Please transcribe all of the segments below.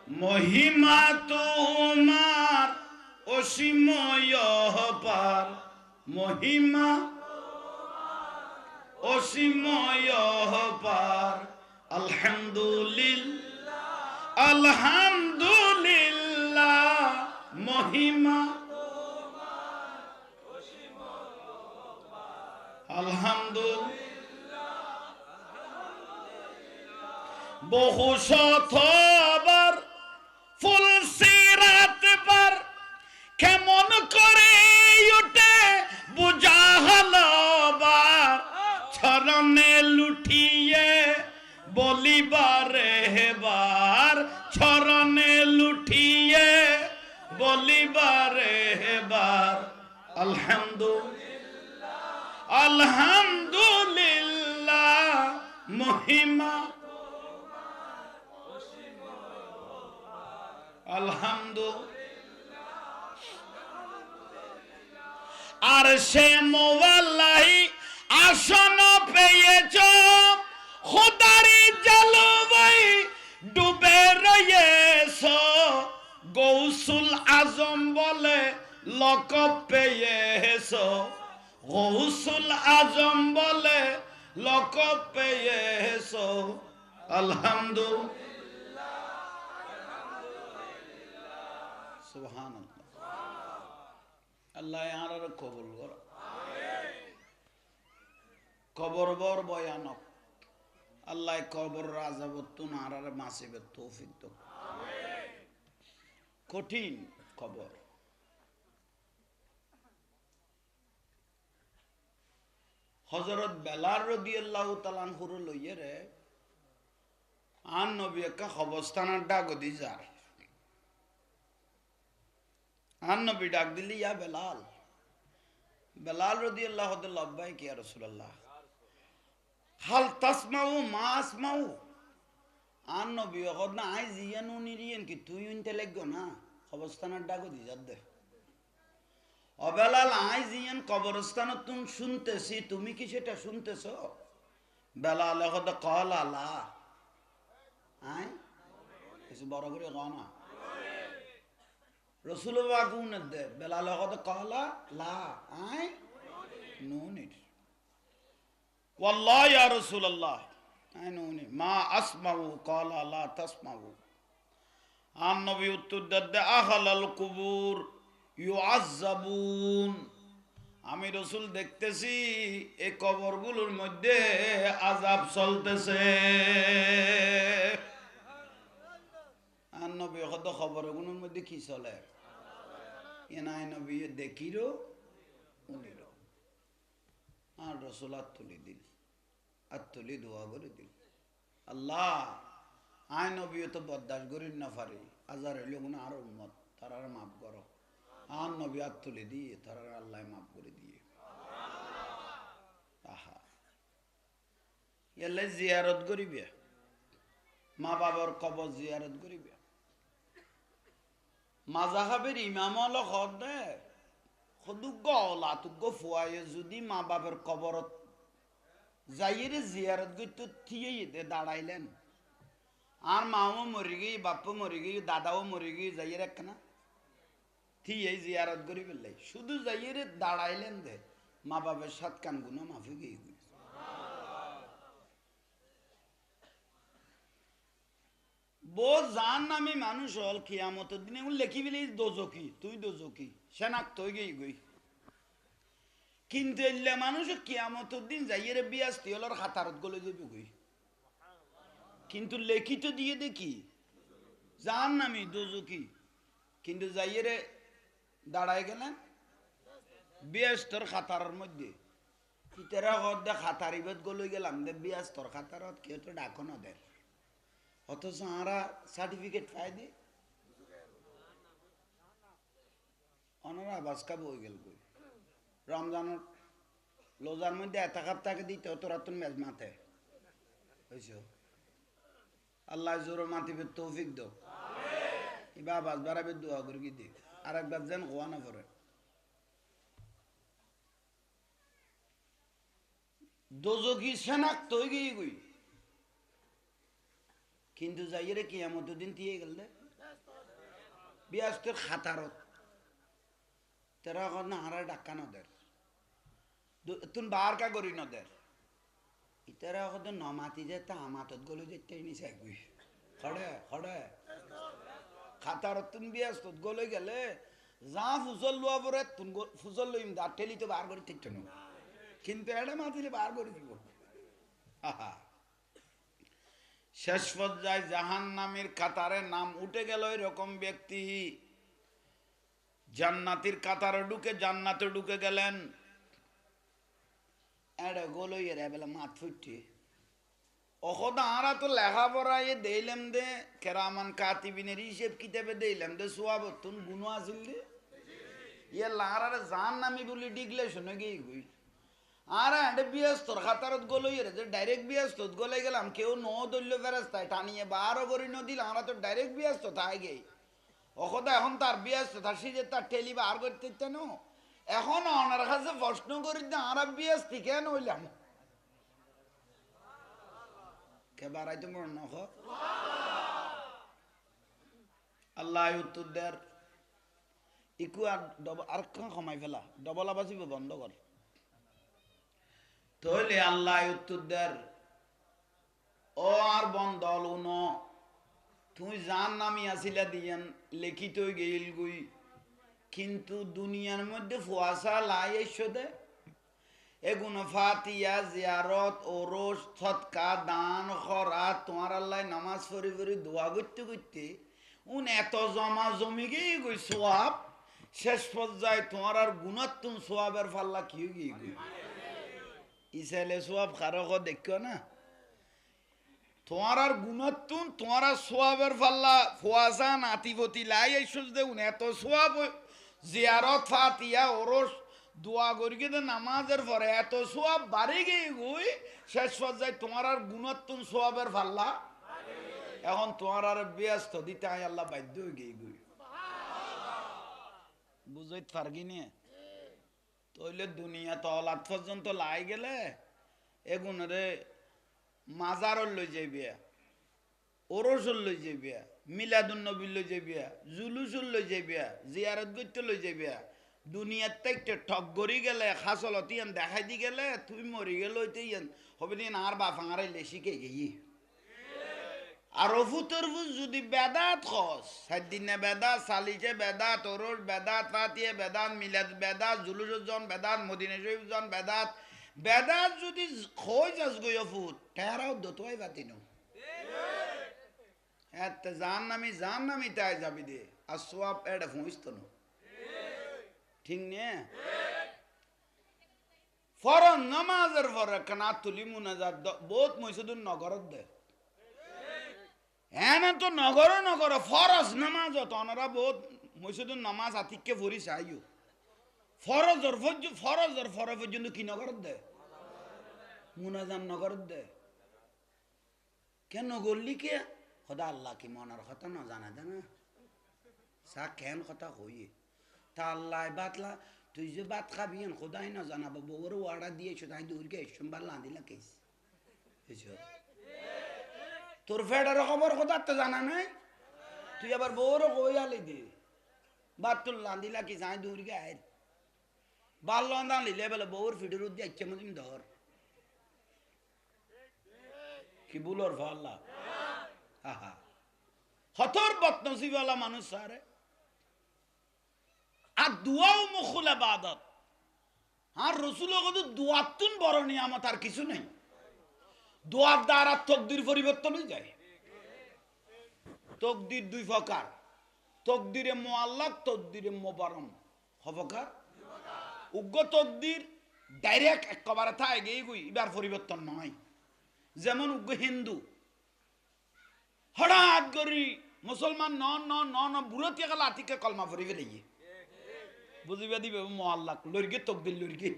মহিমা তোমার অসীময় পার, মহিমা অসীময় পার। আলহামদুলিল্লাহ আলহামদুলিল্লাহ, মহিমা আলহামদুলিল্লাহ। বহু শতবার ফুল সিরাত পার, কেমন করে উঠে বুঝা হলো বার। চরণে লুঠিয়ে বলিবারে হেবার, চরণে লুঠিয়ে বলিবারে হেবার। আলহামদুলিল্লাহ আলহামদুলিল্লাহ, মহিমা আলহামদুলিল্লাহ। আর সে মোয়াল্লাই আসন পেয়েছ, খোদারি জলবাই ডুবে রয়েছ। গৌসুল আজম বলে লকব পেয়েছ, গৌসুল আজম বলে লকব পেয়েছ। আলহামদুলিল্লাহ সুবহানাল্লাহ। আল্লাহ আর কবুল কর। কবর বর ভয়ানক, আল্লাহ কবর রাজাবতুন আর মাসিবের তৌফিক দাও। কঠিন কবর। হযরত বেলাল রাদিয়াল্লাহু তাআলা আনহু লইয়ে রে আন নবী কা কবরস্থানের ডাক দি যার। আন নবী ডাক দিলি, ইয়া বেলাল। বেলাল রাদিয়াল্লাহু তাআলা লব্বাইক ইয়া রাসূলুল্লাহ, হাল তাসমাউ মা আসমাউ। আন নবী কদ না আই জিয়ানু নিরিয়েন কি তুই উনতে লাগো না, কবরস্থানের ডাক দি যার দে। ও বেলাল, আই জিয়ান কবরস্থানত তুম শুনতেছি, তুমি কি সেটা শুনতেছ? বেলাল কদ ক্বালা লা। আই কিছু বড় করে কও না। রাসূলুল্লাহ গুণ দে। বেলাল কদ ক্বালা লা, আই নুনির। ওয়াল্লাহি ইয়া রাসূলুল্লাহ, আই নুনি মা আসমাউ ক্বালা লা তাসমাউ। আন নবী উত্তর দে, আহলাল কুবুর ইউআযাবুন। আমি রাসূল দেখতেছি এই কবরগুলোর মধ্যে আযাব চলতেছে। আন নবী কত খবরগুলোর মধ্যে কি চলে? এনাই নবী দেখিরো উনিরো। আর রাসূল আত্তুলি দিল, আত্তুলি দোয়া করে দিল, আল্লাহ আই নবী তো বরদাস্ত করিন না পারি, আজার হইল গুণ আর উম্মত তারা মাফ করো। আর নবী আত্তুলি দিয়ে তারা আল্লাহ মাফ করে দিয়ে। আহা, এলে জিয়ারত করিবে, মা বাবার কবর জিয়ারত করিবে। মাজাহাবের ইমাম হলো খদ দে সদুগ্য অলাতুগ্য ফুয়ায়ে যদি মা বাবার কবরত যাইরে জিয়ারত করতে থিয়েই দে দাঁড়াইলেন। আর মাও মরি গই, বাপও মরি গই, দাদাও মরি গই, যাইরে একখানা থিয়েই জিয়ারত করি ফেললে। শুধু যাইরে দাঁড়াইলেন দে মা বাবার সাত কান গুনো মাফি গই গই। বো জান নামে মানুষ হল কিয়ামতের দিনে লেখি ফেলি দোজকি, তুই দোজকি সেনাক তুই গই গই। কিন্তু এলে মানুষ কিয়ামতের দিন যাইরে বিয়াস্তি হল খাতারত গলে যাবে গই। কিন্তু লেখিত দিয়ে দেখি জান নামি দোজকি, কিন্তু যাইরে দাঁড়ায় গেলেন বিয়াস্তর খাতারের মধ্যে। ইতারা হদ্দে খাতারিবত গলে গেলাম দে বিয়াস্তর খাতারত কেউ তো ডাকো না দেয়, অথচ আরা সার্টিফিকেট পাই দি অনারা বাসকা বই গেল কই। রমজানের লোজার মধ্যে এত কাপটাকে দিতে তোরা তো মেজ মাথে হয়েছ। আল্লাহ জোর মাতিবে তৌফিক দো, ইবা বাস বাড়াবে দোয়া করে কি দি আর একবার যেন গোয়া না পড়ে। দোজকি সেনাক্ত হয়ে গিয়ে গই, কিন্তু যাইরে কিয়ামতের দিন দিয়ে গেল দে বিয়াস্তর খাতারত তেরা না হারা ডাক্কা নদের তুন বার কা করি নদের ইতারা কত নমাতি যে তা আমাতত গলে যেতে নিছে কই খড়ে খড়ে খাতারত তুন বিয়াস্তত গলে গেলে যা ফুজল লওয়া পরে তুন ফুজল লইম দা ঠেলি তো বার করি ঠিক না কিন্তু এটা মাতিলে বার করে দিব আহা শেষ পর্যায়ে জাহান্নামের কাতারে নাম উঠে গেল এরকম ব্যক্তি জান্নাতের কাতারে ঢুকে জান্নাতে ঢুকে গেলেন এড়ে গোলই এর বেলা মাত ফুটে ওখদা আরা তো লেখাপড়া এ দেইলাম দে কেরামান কাতিবিনের হিসেব কিতাবে দেইলাম দে সোয়াব তুন গুণ আসিল দে ইয়ে লাহার জাহান্নামি বলি ডিগলে শুনে গিয়ে গই আর এন্ড বিয়াস্তর খাতারত গলই রে যে ডাইরেক্ট বিয়াস্তত গলে গেলাম কেউ ন দল্য ফেরাস্তায় টানিয়ে বারো গরি নদিল আমরা তো ডাইরেক্ট বিয়াস্ত তাই গেই ওখদা এখন তার বিয়াস্ত তার সিজে তার টেলি বার করতে কেন এখন ওনার কাছে প্রশ্ন করি যে আমরা বিয়াস্তি কেন হইলাম কে বাড়াইতে মন নখ আল্লাহ উত্তর দেয় ইকু আর কমাই ফেলা ডবল আবাসিব বন্ধ কর তাহলে আল্লাহ উত্তর দেয় ও আর বন্ধল উন তুই জান নামি আসিলা দিয়ান লিখিত গেইল গুই কিন্তু দুনিয়ার মধ্যে ফুয়াশা লাই এসো দে এগুন ফাতিয়া জিয়ারত ওরস সৎকা দান খরাত তোমার আল্লাহ নামাজ পড়ি পড়ি দোয়া করতে করতে উন এত জমা জমি গিয়ে গই সোয়াব শেষ পর্যায়ে তোমার আর গুণাত্তুন সোয়াবের ফাল্লা কি গিয়ে গই ইসাইলে সোয়াব কারক দেখো না তোমার আর গুণাত্তুন তোমার আর সোয়াবের ফাল্লা ফুয়াশা নাতিপতি লাই এসো দে উন এত সোয়াব জিয়ারত ফাতিয়া ওরস দোয়া করি কিন্তু নামাজের পরে এত সোয়াব বাড়ি গিয়ে গুই শেষ পর্যায়ে তোমার আর গুণাত্তুন সোয়াবের ফাল্লা এখন তোমার আর ব্যস্ত দিতে আয় আল্লাহ বাধ্য হয়ে গিয়ে গুই বুঝতে পারগি নে তইলে দুনিয়া তলাত পর্যন্ত লাই গেলে এগুনরে মাজারর লই যাইবে ওরসর লই যাইবে মিলাদুন নবী লই যাইবে জুলুসুল লই যাইবে জিয়ারত করতে লই যাইবে দুনিয়ার থেকে ঠক গড়ি গেলে খাসলতি দেখাই দি গেলে তুই মরি গেল হবে দিন আর বাপ আড়াইলে শিখে গেই আর অফুতরফু যদি বেদাত খস সাদিনে বেদাত সালিচে বেদাত ওরস বেদাত ফাতিয়ে বেদাত মিলাদ বেদাত জুলুসজন বেদাত মদিনা শরীফজন বেদাত বেদাত যদি খই যাস গই অফুত টেরাও দতোই বাতিনো এত জান নামি তাই যাবি দে আর সোয়াব এটা ফুঁইস্ত না ঠিক নে ফরজ নামাজের পরে কানা তুলি মুনাজাত বহুত মসজিদুন নগরত দে এনে তো নগর ফরজ নামাজ তো ওনারা বহুত মসজিদুন নামাজ আতিককে ভরি চাইও ফরজর ফর পর্যন্ত কি নগরত দে মুনাজাত নগরত দে কেন গল্লি কে খোদা আল্লাহ কি মনার কথা না জানা জানা সা কেন কথা হইয়ে তা আল্লাহ বাতলা তুই যে বাত খাবি খোদাই না জানাবো বউর অর্ডার দিয়েছো তাই দূরকে সোমবার লাঁদিলা কেস তোর ফেডার খবর খোদা তো জানা নাই তুই আবার বউর কই আলি দি বাত তোর লাঁদিলা কি যাই দূরকে আয় বাল লন্দা লিলে বলে বউর ফিডের উদ্দি ইচ্ছে মদিন ধর কি বুলোর ফাল্লা আহা হতর বদনসিবওয়ালা মানুষ সারে আর দুয়াও মুখুল ইবাদত আর রাসূল কত দুয়াতুন বড় নিয়ামত আর কিছু নাই দুয়ার দ্বারা তকদির পরিবর্তন হয়ে যায় তকদির দুই প্রকার তকদিরে মুআল্লাক তকদিরে মুবারম হবকার উগ্র তকদির ডাইরেক্ট একবারে থাকে গিয়ে গই এবার পরিবর্তন নয় যেমন উগ্র হিন্দু হঠাৎ করি মুসলমান ন বুড়তিয়া গেল আতিকে কলমা পড়ি ফেলে বুঝিবা দিবে মোয়াল্লাক লড়গে তকদির লড়গে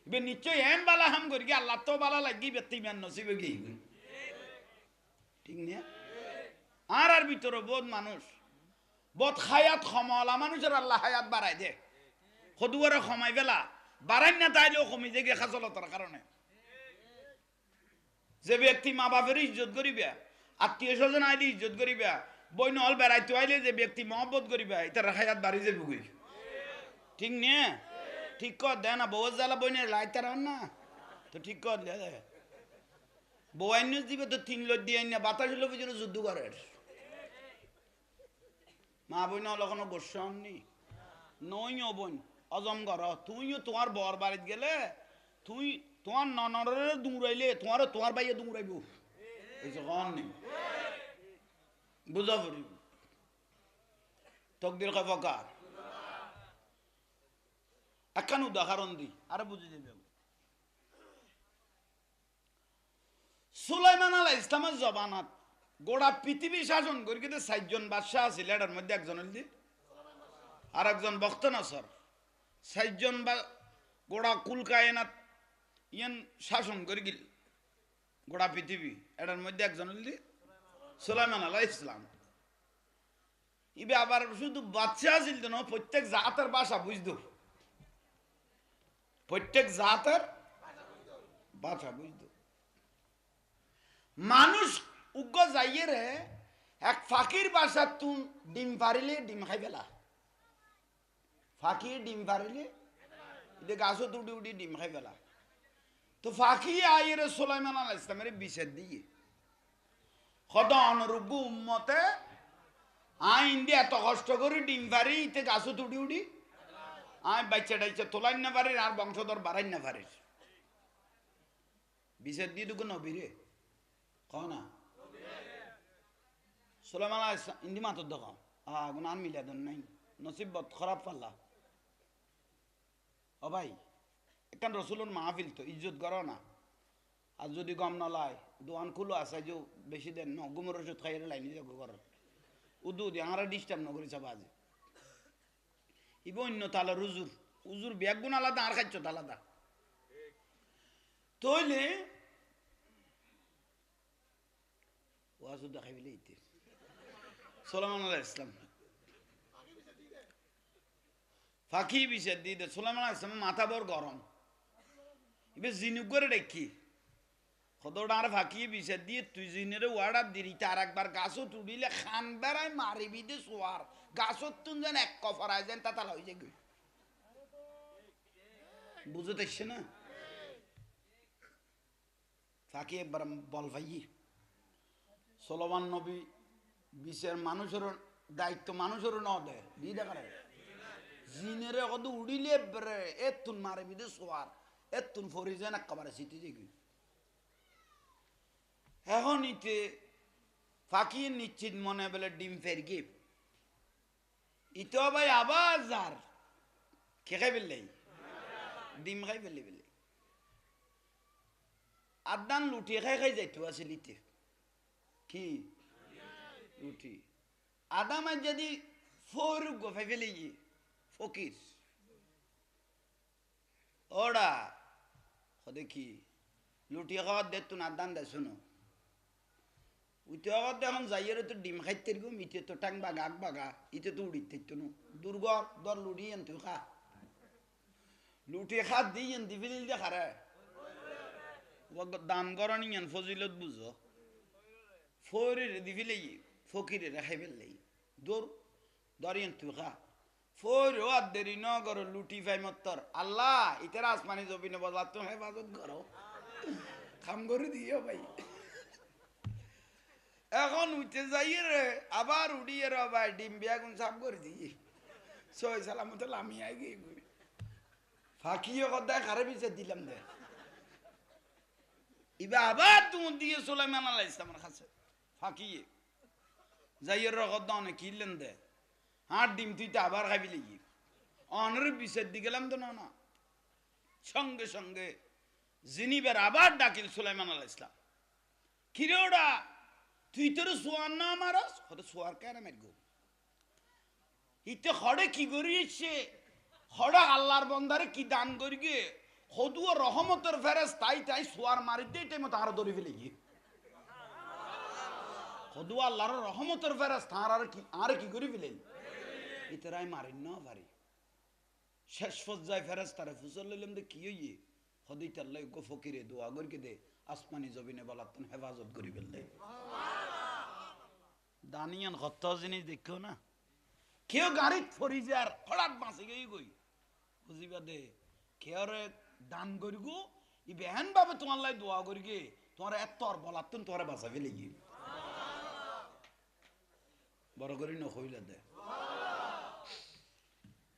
এবার নিশ্চয় এন বালা হাম করি আল্লাহ তো বালা লাগি বেতি ম্যান নসিবে গিয়ে ঠিক না আর ভিতরে বহুত মানুষ বহুত হায়াত ক্ষমলা মানুষের আল্লাহ হায়াত বাড়াই দে সদুয়ারে ক্ষমাই বেলা বাড়াই না তাইলেও কমি যে গে খাচলতার কারণে যে ব্যক্তি মা বাপের ইজ্জত করিবে আত্মীয় স্বজন আইলে ইজ্জত করিবা বই নহল বেড়াইতে আইলে যে ব্যক্তি মহব্বত করিবা এটা হায়াত বাড়ি যাবে গই ঠিক নিয়ে ঠিক কর দেয় না বউ জ্বালা বই নিয়ে লাইতে না তো ঠিক কর দে বউ আইন দিবে তো 3 লোক দিয়ে আইন বাতাস হলো বুঝলো যুদ্ধ করার মা বই না কোনো গোস্ব নি নই বোন অজম কর তুইও তোমার বর বাড়িতে গেলে তুই তোমার ননরে দৌড়াইলে তোমার বাইয়ে দৌড়াইব এই যে কন নেই বুঝা পড়ি তকদির কফকার একখান উদাহরণ দি আরে বুঝে দেবে সুলাইমান আলাইহিস ইসলামের জবানাত গোড়া পৃথিবী শাসন করি কিন্তু 4 জন বাদশাহ ছিল এটার মধ্যে একজন হইল আর একজন বখতনাসর 4 জন গোড়া কুল কায়নাত ইয়ান শাসন করি গিল গোড়া পৃথিবী এটার মধ্যে একজন হইল সুলাইমান আলাইহিস ইসলাম ইবে আবার শুধু বাচ্চা ছিল না প্রত্যেক জাতের ভাষা বুঝতো প্রত্যেক জাতের ভাষা বুঝতো মানুষ উগ্র যাইয়ে রে এক ফাকির বাসা তুন ডিম পারিলে ডিম খাই ফেলা ফাকির ডিম পারিলে এটা গাছও উড়ি উড়ি ডিম খাই ফেলা তো ফাঁকি আইয়ে রে সুলাইমান আলাইহিস ইসলামের বিষের দিয়ে কত অনুরূপ উম্মতে আইন দিয়ে এত কষ্ট করে ডিম পারি ইতে গাছও উড়ি উড়ি আয় বাচ্চা টাইচা তোলাই না পারিস আর বংশধর বাড়াই না পারিস বিষের দিয়ে দুটো নবীরে কনা সুলাইমান আলাইহিস ইন্দি মাতর দেখাও গুণ আর মিলা দেন নাই নসিবত খারাপ পাল্লা ও ভাই এখান রসুলের মাহফিল তো ইজ্জত করো না আর যদি গম নলায় দোয়ান খুলো আসা যে বেশি দেন ন গুমর ওষুধ খাইয়ে লাইনি যাবো ঘর উদু দিয়ে আমরা ডিস্টার্ব নকরি সব আজ ইব অন্য তালা রুজুর উজুর ব্যাগ গুণ আলাদা আর খাচ্ছ আলাদা তইলে ওয়াজু দেখাই বলে ইতে সুলাইমান আলাইহিস ইসলাম ফাঁকি বিষের দিয়ে সুলাইমান আলাইহিস ইসলাম মাথা বড় গরম এবার জিনুক করে দেখি কতটা আর ফাঁকি বিষের দিয়ে তুই জিনের ওয়ার্ডার দিলি তার একবার গাছও তুলিলে খান বেড়ায় মারিবি দে সোয়ার গাছত তুন যেন এক কফারায় যেন তা তালা হয়ে যায় বুঝতে এসছে না ফাঁকি একবার বল ভাই সুলাইমান নবী বিশ্বের মানুষের দায়িত্ব মানুষেরও ন দেয় দিয়ে দেখারে জিনেরে কত উড়িলে এতুন মারে বিদে সোয়ার এতুন ফরি যেন একেবারে সিটি দেখি এখন ইতে ফাঁকি নিশ্চিত মনে বলে ডিম ফের গিয়ে ইতো ভাই আবার যার কে খাই ফেললে ডিম খাই ফেললে বেলে আদান লুটিয়ে খাই খাই যাইতো আছে লিতে কি রুটি আদামার যদি ফোর গোফাই ফেলে গিয়ে ফকির ওরা দেখি লুটিয়ে খাওয়ার দে তো আদান দে শুনো উঠে খাওয়ার দে এখন যাইয়ে তো ডিম খাইতে গো মিটে তো টাং বাগা আগ বাগা ইতে তো উড়িতে থাকতো না দুর্গর দর লুড়ি এন তুই খা লুটিয়ে খা দিই এন দি ফেলিল দে খারে দান করানি এন ফজিলত বুঝো ফোরের দি ফেলে ফকিরে রেখাই ফেললে দৌড় দরিয়েন তুই খা ফোর ও আর দেরি ন করো লুটি ফাই মত্তর আল্লাহ ইতার আসমানি জবিনে বলা তো হেফাজত করো খাম করে দিও ভাই এখন উঠে যাইয়ে রে আবার উড়িয়ে রে ভাই ডিম বিয়াগুন সাফ করে দিয়ে সই সালামত লামি আই গিয়ে ফাঁকিও কথা খারে পিছে দিলাম দে ইবা আবার তুমি দিয়ে সুলাইমান আলাইহিস সালামের কাছে ফাঁকিয়ে যাইয়ে রকত অনেক কিনলেন দে হাট ডিম তুই তো আবার খাবি লেগি অনের বিষের দিকে গেলাম তো না সঙ্গে সঙ্গে জিনিবের আবার ডাকিল সুলাইমান আলাইহিস সালাম কিরে ওরা তুই তোর সোয়ার না মারস কত সোয়ার কেন মেরগো ইতে হড়ে কি করিয়েছে হড়ে আল্লাহর বন্দারে কি দান করি গে হদু রহমতের ফেরেস তাই তাই সোয়ার মারি দিয়ে টাইম তার ধরে ফেলে গিয়ে হদু আল্লাহর রহমতের ফেরেস তার আর কি করি ফেলেন ইতরাই মারিন না পারি শেষ পর্যায়ে ফেরেস তারে ফুসল লইলাম দে কি হইয়ে হদিত আল্লাহ গো ফকিরে দোয়া করিকে দে আসমানি জবিনে বলাতন হেফাজত করি ফেললে দানিয়ান হত্য জিনিস দেখো না কেউ গাড়িত ফরি যার হঠাৎ বাঁচি গই গই বুঝিবা দে কেউরে দান করিগো ই বেহেন ভাবে তোমার লাই দোয়া করিগে তোমার এত আর বলাতুন তোমার বাঁচা ফেলে গিয়ে বড় করি নকইলা দে